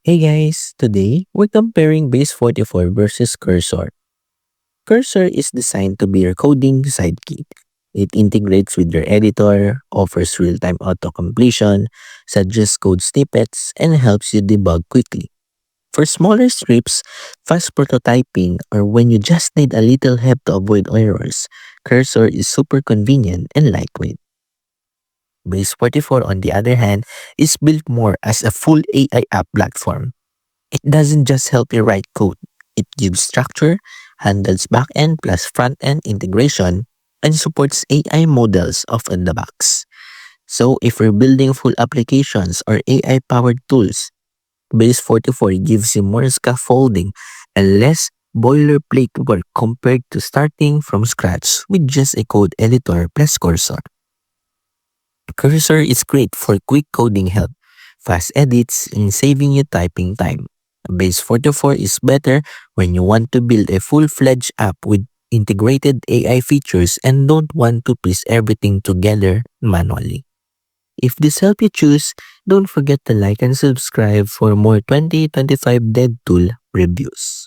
Hey guys, today we're comparing Base 44 versus Cursor. Cursor is designed to be your coding sidekick. It integrates with your editor, offers real-time auto-completion, suggests code snippets, and helps you debug quickly. For smaller scripts, fast prototyping, or when you just need a little help to avoid errors, Cursor is super convenient and lightweight. Base 44, on the other hand, is built more as a full AI app platform. It doesn't just help you write code, it gives structure, handles backend plus front-end integration, and supports AI models off the box. So if you're building full applications or AI-powered tools, Base 44 gives you more scaffolding and less boilerplate work compared to starting from scratch with just a code editor plus Cursor. Cursor is great for quick coding help, fast edits, and saving you typing time. Base 44 is better when you want to build a full-fledged app with integrated AI features and don't want to piece everything together manually. If this helped you choose, don't forget to like and subscribe for more 2025 Dead Tool reviews.